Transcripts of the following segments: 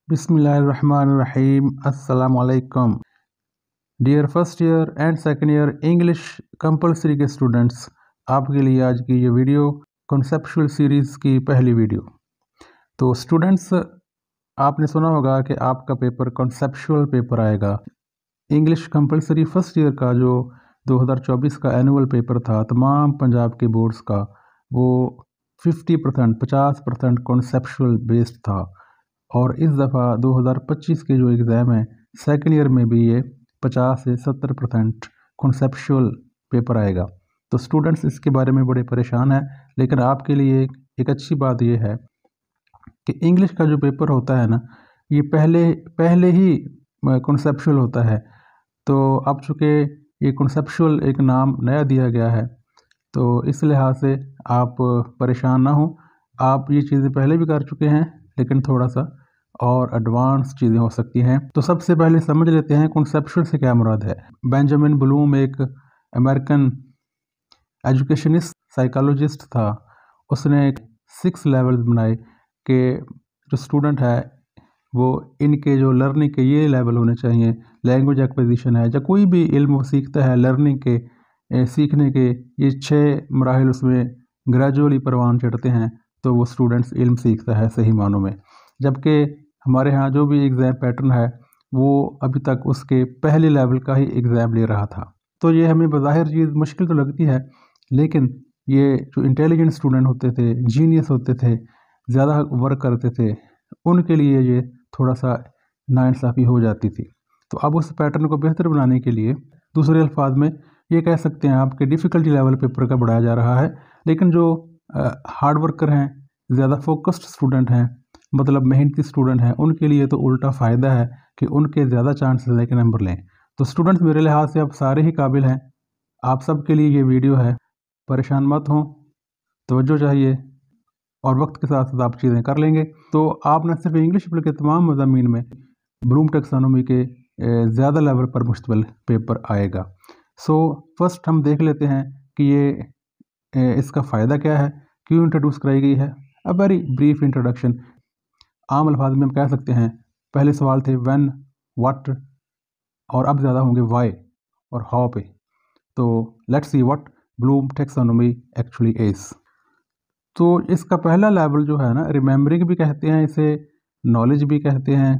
बिस्मिल्लाहिर्रहमानिर्रहीम अस्सलाम वालेकुम। Dear first year and second year English compulsory के स्टूडेंट्स, आपके लिए आज की ये वीडियो कॉन्सेप्चुअल सीरीज़ की पहली वीडियो। तो स्टूडेंट्स, आपने सुना होगा कि आपका पेपर कॉन्सेप्चुअल पेपर आएगा। इंग्लिश कंपलसरी फर्स्ट ईयर का जो 2024 का एनुअल पेपर था तमाम पंजाब के बोर्ड्स का, वो 50% कॉन्सेप्चुअल बेस्ड था। और इस दफ़ा 2025 के जो एग्ज़ाम है सेकेंड ईयर में भी ये 50 से 70% कॉन्सेप्चुअल पेपर आएगा। तो स्टूडेंट्स इसके बारे में बड़े परेशान हैं, लेकिन आपके लिए एक अच्छी बात यह है कि इंग्लिश का जो पेपर होता है ना, ये पहले ही कॉन्सेप्चुअल होता है। तो अब चूँकि ये कॉन्सेप्चुअल एक नाम नया दिया गया है, तो इस लिहाज से आप परेशान ना हो। आप ये चीज़ें पहले भी कर चुके हैं, लेकिन थोड़ा सा और एडवांस चीज़ें हो सकती हैं। तो सबसे पहले समझ लेते हैं कॉन्सेप्चुअल से क्या मुराद है। बेंजामिन ब्लूम एक अमेरिकन एजुकेशनिस्ट साइकोलॉजिस्ट था। उसने 6 लेवल्स बनाए कि जो स्टूडेंट है वो इनके जो लर्निंग के ये लेवल होने चाहिए। लैंग्वेज एक्विजिशन है या कोई भी इल्म वो सीखता है, लर्निंग के सीखने के ये 6 मराहिल उसमें ग्रेजुअली परवान चढ़ते हैं, तो वो स्टूडेंट्स इल्म सीखता है सही मानों में। जबकि हमारे यहाँ जो भी एग्ज़ाम पैटर्न है वो अभी तक उसके पहले लेवल का ही एग्ज़ाम ले रहा था। तो ये हमें बज़ाहिर चीज़ मुश्किल तो लगती है, लेकिन ये जो इंटेलिजेंट स्टूडेंट होते थे, जीनियस होते थे, ज़्यादा वर्क करते थे, उनके लिए ये थोड़ा सा नाइंसाफ़ी हो जाती थी। तो अब उस पैटर्न को बेहतर बनाने के लिए दूसरे अल्फाज में ये कह सकते हैं आपके डिफ़िकल्टी लेवल पेपर का बढ़ाया जा रहा है। लेकिन जो हार्ड वर्कर हैं, ज़्यादा फोकस्ड स्टूडेंट हैं, मतलब मेहनती स्टूडेंट हैं, उनके लिए तो उल्टा फ़ायदा है कि उनके ज़्यादा चांसेस है कि नंबर लें। तो स्टूडेंट्स, मेरे लिहाज से आप सारे ही काबिल हैं। आप सब के लिए ये वीडियो है। परेशान मत हों, तवज्जो चाहिए और वक्त के साथ साथ आप चीज़ें कर लेंगे। तो आप न सिर्फ इंग्लिश बल्कि तमाम मज़ामीन में ब्लूम टैक्सोनॉमी के ज़्यादा लेवल पर मुश्तमिल पेपर आएगा। सो फर्स्ट हम देख लेते हैं कि ये इसका फ़ायदा क्या है, क्यों इंट्रोड्यूस कराई गई है। A very brief introduction. आम अल्फाज में हम कह सकते हैं, पहले सवाल थे व्हेन, व्हाट, और अब ज़्यादा होंगे वाई और हाउ पे। तो let's see what Bloom taxonomy actually is. तो इसका पहला लेवल जो है ना, रिमेंबरिंग भी कहते हैं इसे, नॉलेज भी कहते हैं।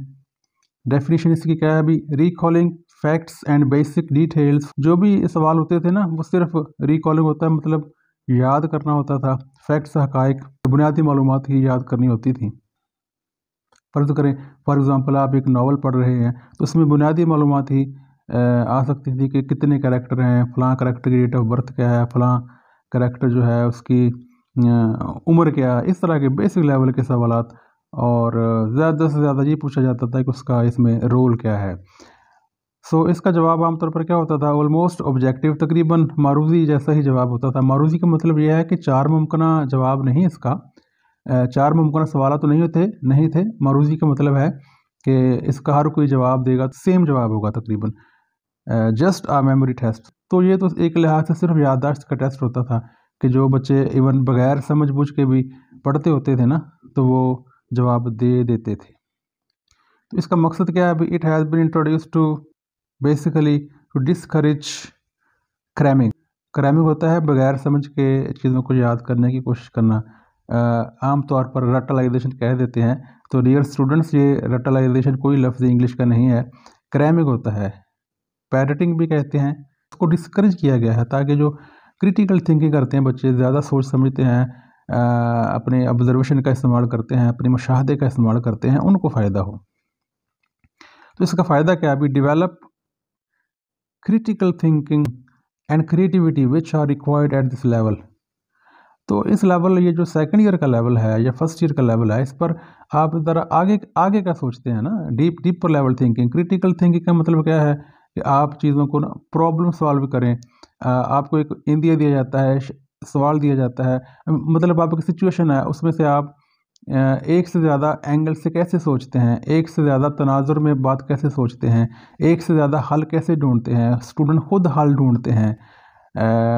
डेफिनेशन इसकी क्या है अभी, recalling facts and basic details. जो भी सवाल होते थे ना, वो सिर्फ रिकॉलिंग होता है, मतलब याद करना होता था। फैक्ट्स, हकाइक, बुनियादी मालूमात ही याद करनी होती थी। फ़र्ज़ करें फॉर एग्ज़ाम्पल आप एक नावल पढ़ रहे हैं, तो उसमें बुनियादी मालूमात ही आ सकती थी कि कितने कैरेक्टर हैं, फ़लाँ कैरेक्टर की डेट ऑफ बर्थ क्या है, फ़लाँ कैरेक्टर जो है उसकी उम्र क्या है, इस तरह के बेसिक लेवल के सवालात। और ज़्यादा से ज़्यादा ये पूछा जाता था कि उसका इसमें रोल क्या है। सो इसका जवाब आमतौर पर क्या होता था, ऑलमोस्ट ऑब्जेक्टिव, तकरीबन मारूज़ी जैसा ही जवाब होता था। मारूज़ी का मतलब यह है कि 4 मुमकिना जवाब नहीं इसका, 4 मुमकिन सवाल तो नहीं थे। मारूज़ी का मतलब है कि इसका हर कोई जवाब देगा, सेम जवाब होगा तकरीबन, जस्ट आ मेमोरी टेस्ट। तो ये तो एक लिहाज से सिर्फ याददाश्त का टेस्ट होता था कि जो बच्चे इवन बगैर समझ बूझ के भी पढ़ते होते थे ना, तो वो जवाब दे देते थे। तो इसका मकसद क्या है अभी, it has been introduced to basically to discourage cramming. Cramming होता है बगैर समझ के चीज़ों को याद करने की कोशिश करना। आम तौर पर रटलाइजेशन कह देते हैं। तो डियर स्टूडेंट्स, ये रटलाइजेशन कोई लफ्ज़ इंग्लिश का नहीं है, क्रैमिंग होता है। पैरेटिंग भी कहते हैं। उसको डिस्करेज किया गया है ताकि जो क्रिटिकल थिंकिंग करते हैं बच्चे, ज़्यादा सोच समझते हैं, अपने ऑब्जर्वेशन का इस्तेमाल करते हैं, अपने मुशाहदे का इस्तेमाल करते हैं, उनको फ़ायदा हो। तो इसका फ़ायदा क्या है अभी, develop critical thinking and creativity which are required at this level. तो इस लेवल, ये जो सेकंड ईयर का लेवल है या फर्स्ट ईयर का लेवल है, इस पर आप ज़रा आगे का सोचते हैं ना, deeper level thinking. Critical thinking का मतलब क्या है कि आप चीज़ों को ना प्रॉब्लम सॉल्व करें। आपको एक इंदिया दिया जाता है, सवाल दिया जाता है, मतलब आपकी सिचुएशन है, उसमें से आप एक से ज़्यादा एंगल से कैसे सोचते हैं, एक से ज़्यादा तनाजुर में बात कैसे सोचते हैं, एक से ज़्यादा हल कैसे ढूंढते हैं। स्टूडेंट खुद हल ढूंढते हैं।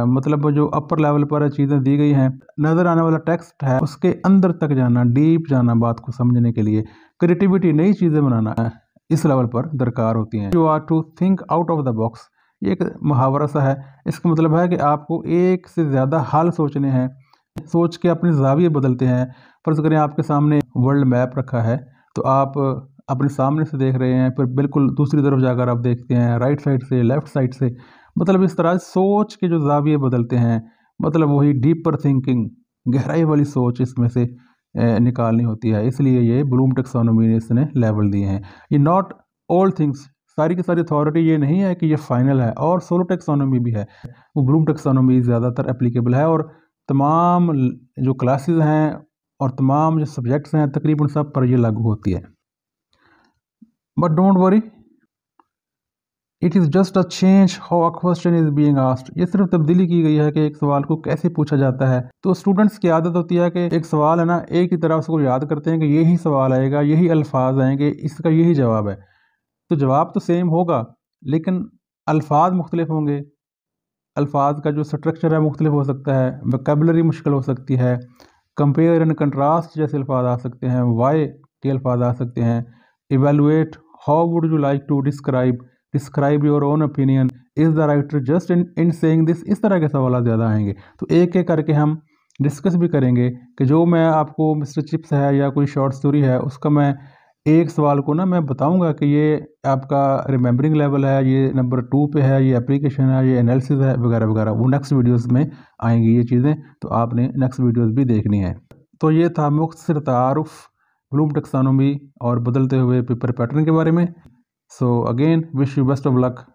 मतलब जो अपर लेवल पर चीज़ें दी गई हैं, नज़र आने वाला टेक्स्ट है, उसके अंदर तक जाना, डीप जाना बात को समझने के लिए, क्रिएटिविटी, नई चीज़ें बनाना इस लेवल पर दरकार होती हैं। You are to think out of the box, ये एक मुहावरा सा है। इसका मतलब है कि आपको एक से ज़्यादा हल सोचने हैं, सोच के अपने ज़ाविये बदलते हैं। फर्ज़ करें आपके सामने वर्ल्ड मैप रखा है, तो आप अपने सामने से देख रहे हैं, फिर बिल्कुल दूसरी तरफ जाकर आप देखते हैं, राइट साइड से, लेफ़्ट साइड से, मतलब इस तरह सोच के जो ज़ाविये बदलते हैं, मतलब वही डीपर थिंकिंग, गहराई वाली सोच इसमें से निकालनी होती है। इसलिए ये ब्लूम टैक्सोनॉमी ने इसने लेवल दिए हैं। ये नॉट ऑल थिंग्स, सारी की सारी अथॉरिटी ये नहीं है कि ये फाइनल है, और सोलो टैक्सोनॉमी भी है, वो ब्लूम टैक्सोनॉमी ज़्यादातर एप्लीकेबल है, और तमाम जो क्लासेस हैं और तमाम जो सब्जेक्ट्स हैं तकरीबन सब पर ये लागू होती है। But don't worry, it is just a change how a question is being asked. ये सिर्फ तब्दीली की गई है कि एक सवाल को कैसे पूछा जाता है। तो स्टूडेंट्स की आदत होती है कि एक सवाल है ना, एक ही तरह उसको याद करते हैं कि यही सवाल आएगा, यही अल्फाज आएंगे, इसका यही जवाब है। तो जवाब तो सेम होगा, लेकिन अल्फाज मुख्तलिफ होंगे, अल्फाज का जो स्ट्रक्चर है मुख्तलिफ हो सकता है, वोकैबुलरी मुश्किल हो सकती है, कंपेयर एंड कंट्रास्ट जैसे अल्फाज आ सकते हैं, वाई के अल्फाज आ सकते हैं, evaluate, how would you like to describe your own opinion, is the writer just in saying this, इस तरह के सवाल ज़्यादा आएंगे। तो एक एक करके हम डिस्कस भी करेंगे कि जो मैं आपको मिस्टर चिप्स है या कोई शॉर्ट स्टोरी है, उसका मैं एक सवाल को ना मैं बताऊंगा कि ये आपका रिमेंबरिंग लेवल है, ये नंबर 2 पे है, ये एप्लीकेशन है, ये एनालिसिस है, वगैरह वगैरह। वो नेक्स्ट वीडियोस में आएंगी ये चीज़ें, तो आपने नेक्स्ट वीडियोस भी देखनी है। तो ये था मुख्तसर तारुफ ब्लूम टैक्सोनॉमी और बदलते हुए पेपर पैटर्न के बारे में। So again wish you best of luck.